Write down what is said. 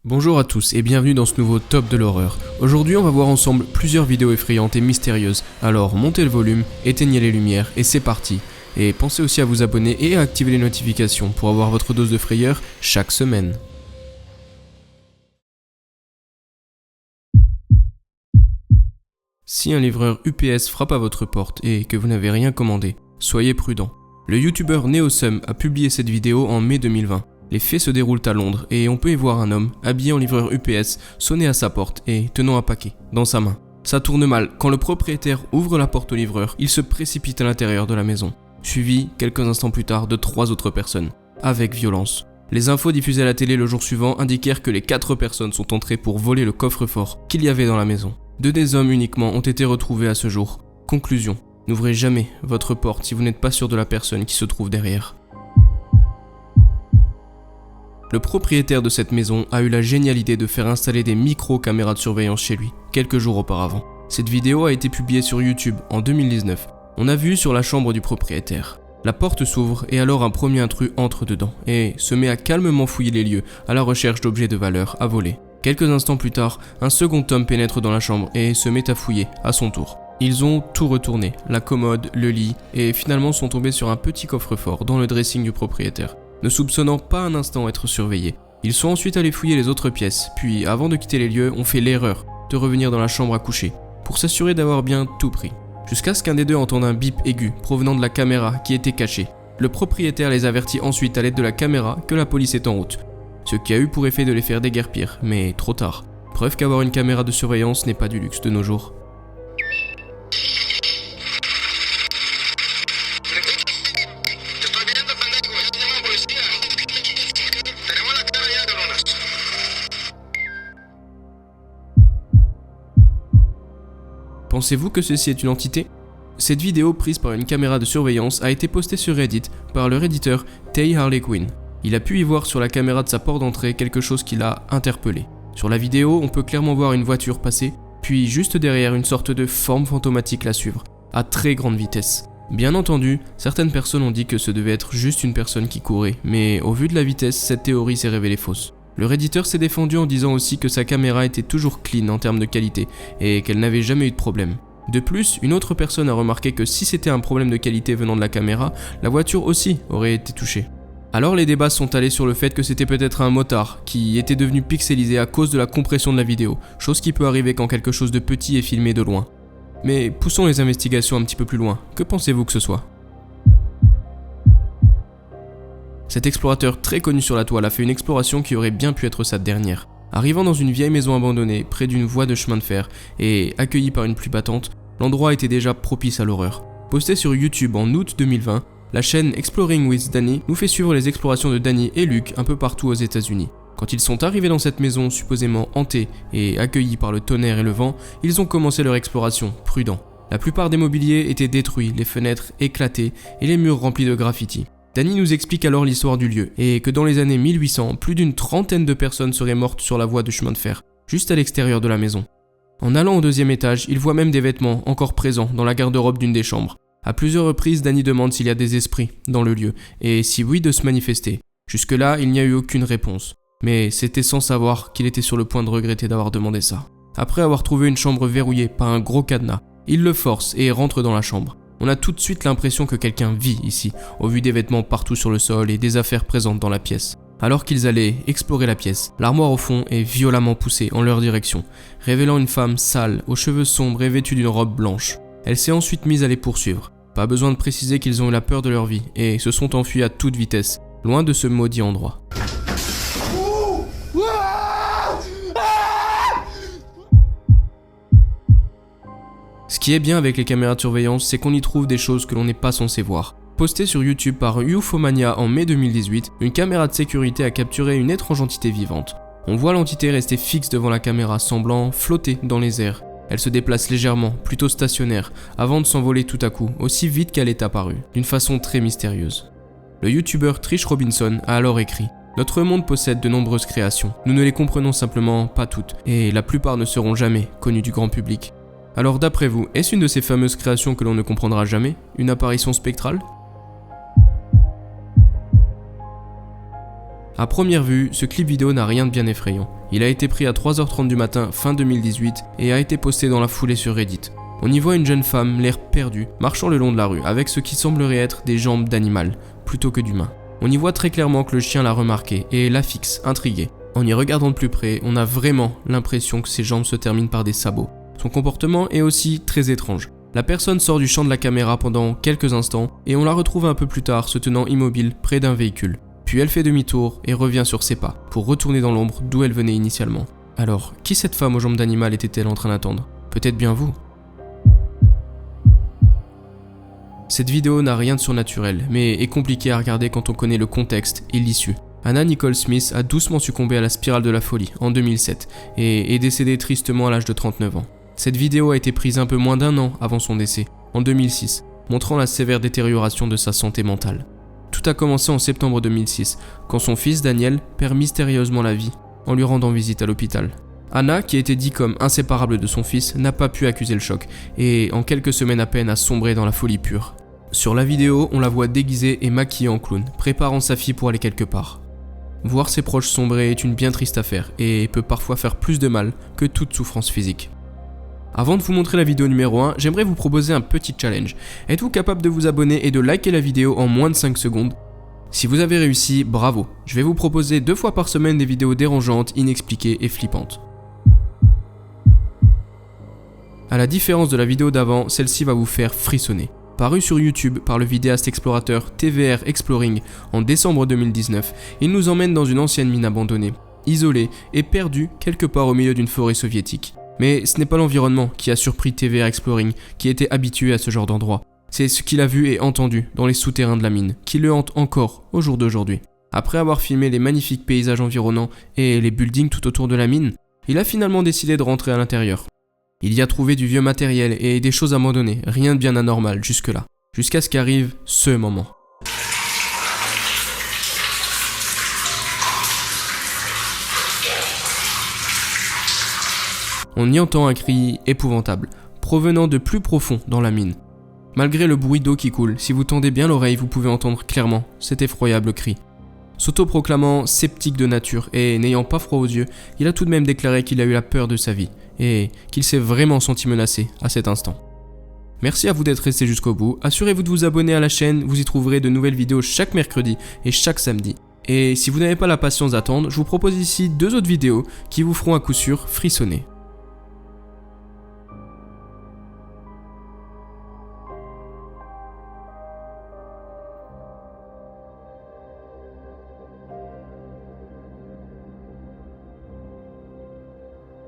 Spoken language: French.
Bonjour à tous et bienvenue dans ce nouveau top de l'horreur. Aujourd'hui on va voir ensemble plusieurs vidéos effrayantes et mystérieuses, alors montez le volume, éteignez les lumières et c'est parti. Et pensez aussi à vous abonner et à activer les notifications pour avoir votre dose de frayeur chaque semaine. Si un livreur UPS frappe à votre porte et que vous n'avez rien commandé, soyez prudent. Le youtubeur NeoSum a publié cette vidéo en mai 2020. Les faits se déroulent à Londres et on peut y voir un homme, habillé en livreur UPS, sonner à sa porte et tenant un paquet dans sa main. Ça tourne mal, quand le propriétaire ouvre la porte au livreur, il se précipite à l'intérieur de la maison, suivi quelques instants plus tard de 3 autres personnes, avec violence. Les infos diffusées à la télé le jour suivant indiquèrent que les 4 personnes sont entrées pour voler le coffre-fort qu'il y avait dans la maison. 2 des hommes uniquement ont été retrouvés à ce jour. Conclusion, n'ouvrez jamais votre porte si vous n'êtes pas sûr de la personne qui se trouve derrière. Le propriétaire de cette maison a eu la géniale idée de faire installer des micro-caméras de surveillance chez lui, quelques jours auparavant. Cette vidéo a été publiée sur YouTube en 2019. On a vu sur la chambre du propriétaire. La porte s'ouvre et alors un premier intrus entre dedans et se met à calmement fouiller les lieux à la recherche d'objets de valeur à voler. Quelques instants plus tard, un second homme pénètre dans la chambre et se met à fouiller à son tour. Ils ont tout retourné, la commode, le lit, et finalement sont tombés sur un petit coffre-fort dans le dressing du propriétaire. Ne soupçonnant pas un instant être surveillés, ils sont ensuite allés fouiller les autres pièces, puis avant de quitter les lieux, ont fait l'erreur de revenir dans la chambre à coucher, pour s'assurer d'avoir bien tout pris. Jusqu'à ce qu'un des deux entende un bip aigu provenant de la caméra qui était cachée. Le propriétaire les avertit ensuite à l'aide de la caméra que la police est en route, ce qui a eu pour effet de les faire déguerpir, mais trop tard. Preuve qu'avoir une caméra de surveillance n'est pas du luxe de nos jours. Pensez-vous que ceci est une entité ? Cette vidéo prise par une caméra de surveillance a été postée sur Reddit par le redditeur Tay Harley Quinn. Il a pu y voir sur la caméra de sa porte d'entrée quelque chose qui l'a interpellé. Sur la vidéo, on peut clairement voir une voiture passer, puis juste derrière une sorte de forme fantomatique la suivre, à très grande vitesse. Bien entendu, certaines personnes ont dit que ce devait être juste une personne qui courait, mais au vu de la vitesse, cette théorie s'est révélée fausse. Le redditeur s'est défendu en disant aussi que sa caméra était toujours clean en termes de qualité et qu'elle n'avait jamais eu de problème. De plus, une autre personne a remarqué que si c'était un problème de qualité venant de la caméra, la voiture aussi aurait été touchée. Alors les débats sont allés sur le fait que c'était peut-être un motard qui était devenu pixelisé à cause de la compression de la vidéo, chose qui peut arriver quand quelque chose de petit est filmé de loin. Mais poussons les investigations un petit peu plus loin, que pensez-vous que ce soit ? Cet explorateur très connu sur la toile a fait une exploration qui aurait bien pu être sa dernière. Arrivant dans une vieille maison abandonnée, près d'une voie de chemin de fer, et accueilli par une pluie battante, l'endroit était déjà propice à l'horreur. Posté sur YouTube en août 2020, la chaîne Exploring with Danny nous fait suivre les explorations de Danny et Luke un peu partout aux États-Unis. Quand ils sont arrivés dans cette maison supposément hantée et accueillis par le tonnerre et le vent, ils ont commencé leur exploration, prudents. La plupart des mobiliers étaient détruits, les fenêtres éclatées et les murs remplis de graffitis. Danny nous explique alors l'histoire du lieu et que dans les années 1800, plus d'une trentaine de personnes seraient mortes sur la voie de chemin de fer, juste à l'extérieur de la maison. En allant au 2e étage, il voit même des vêtements encore présents dans la garde-robe d'une des chambres. À plusieurs reprises, Danny demande s'il y a des esprits dans le lieu et si oui de se manifester. Jusque-là, il n'y a eu aucune réponse. Mais c'était sans savoir qu'il était sur le point de regretter d'avoir demandé ça. Après avoir trouvé une chambre verrouillée par un gros cadenas, il le force et rentre dans la chambre. On a tout de suite l'impression que quelqu'un vit ici, au vu des vêtements partout sur le sol et des affaires présentes dans la pièce. Alors qu'ils allaient explorer la pièce, l'armoire au fond est violemment poussée en leur direction, révélant une femme sale, aux cheveux sombres et vêtue d'une robe blanche. Elle s'est ensuite mise à les poursuivre. Pas besoin de préciser qu'ils ont eu la peur de leur vie et se sont enfuis à toute vitesse, loin de ce maudit endroit. Ce qui est bien avec les caméras de surveillance, c'est qu'on y trouve des choses que l'on n'est pas censé voir. Posté sur YouTube par Ufomania en mai 2018, une caméra de sécurité a capturé une étrange entité vivante. On voit l'entité rester fixe devant la caméra, semblant flotter dans les airs. Elle se déplace légèrement, plutôt stationnaire, avant de s'envoler tout à coup, aussi vite qu'elle est apparue, d'une façon très mystérieuse. Le youtubeur Trish Robinson a alors écrit « Notre monde possède de nombreuses créations, nous ne les comprenons simplement pas toutes, et la plupart ne seront jamais connues du grand public. » Alors d'après vous, est-ce une de ces fameuses créations que l'on ne comprendra jamais ? Une apparition spectrale ? À première vue, ce clip vidéo n'a rien de bien effrayant. Il a été pris à 3h30 du matin fin 2018 et a été posté dans la foulée sur Reddit. On y voit une jeune femme, l'air perdue, marchant le long de la rue avec ce qui semblerait être des jambes d'animal plutôt que d'humain. On y voit très clairement que le chien l'a remarqué et la fixe, intrigué. En y regardant de plus près, on a vraiment l'impression que ses jambes se terminent par des sabots. Son comportement est aussi très étrange. La personne sort du champ de la caméra pendant quelques instants et on la retrouve un peu plus tard se tenant immobile près d'un véhicule. Puis elle fait demi-tour et revient sur ses pas pour retourner dans l'ombre d'où elle venait initialement. Alors, qui cette femme aux jambes d'animal était-elle en train d'attendre? Peut-être bien vous. Cette vidéo n'a rien de surnaturel, mais est compliquée à regarder quand on connaît le contexte et l'issue. Anna Nicole Smith a doucement succombé à la spirale de la folie en 2007 et est décédée tristement à l'âge de 39 ans. Cette vidéo a été prise un peu moins d'1 an avant son décès, en 2006, montrant la sévère détérioration de sa santé mentale. Tout a commencé en septembre 2006, quand son fils Daniel perd mystérieusement la vie en lui rendant visite à l'hôpital. Anna, qui était dit comme inséparable de son fils, n'a pas pu accuser le choc et en quelques semaines à peine a sombré dans la folie pure. Sur la vidéo, on la voit déguisée et maquillée en clown, préparant sa fille pour aller quelque part. Voir ses proches sombrer est une bien triste affaire et peut parfois faire plus de mal que toute souffrance physique. Avant de vous montrer la vidéo numéro 1, j'aimerais vous proposer un petit challenge. Êtes-vous capable de vous abonner et de liker la vidéo en moins de 5 secondes? Si vous avez réussi, bravo. Je vais vous proposer 2 fois par semaine des vidéos dérangeantes, inexpliquées et flippantes. À la différence de la vidéo d'avant, celle-ci va vous faire frissonner. Paru sur YouTube par le vidéaste explorateur TVR Exploring en décembre 2019, il nous emmène dans une ancienne mine abandonnée, isolée et perdue quelque part au milieu d'une forêt soviétique. Mais ce n'est pas l'environnement qui a surpris TVR Exploring, qui était habitué à ce genre d'endroit. C'est ce qu'il a vu et entendu dans les souterrains de la mine, qui le hante encore au jour d'aujourd'hui. Après avoir filmé les magnifiques paysages environnants et les buildings tout autour de la mine, il a finalement décidé de rentrer à l'intérieur. Il y a trouvé du vieux matériel et des choses abandonnées, rien de bien anormal jusque-là. Jusqu'à ce qu'arrive ce moment. On y entend un cri épouvantable, provenant de plus profond dans la mine. Malgré le bruit d'eau qui coule, si vous tendez bien l'oreille, vous pouvez entendre clairement cet effroyable cri. S'autoproclamant sceptique de nature et n'ayant pas froid aux yeux, il a tout de même déclaré qu'il a eu la peur de sa vie et qu'il s'est vraiment senti menacé à cet instant. Merci à vous d'être resté jusqu'au bout, assurez-vous de vous abonner à la chaîne, vous y trouverez de nouvelles vidéos chaque mercredi et chaque samedi. Et si vous n'avez pas la patience d'attendre, je vous propose ici 2 autres vidéos qui vous feront à coup sûr frissonner.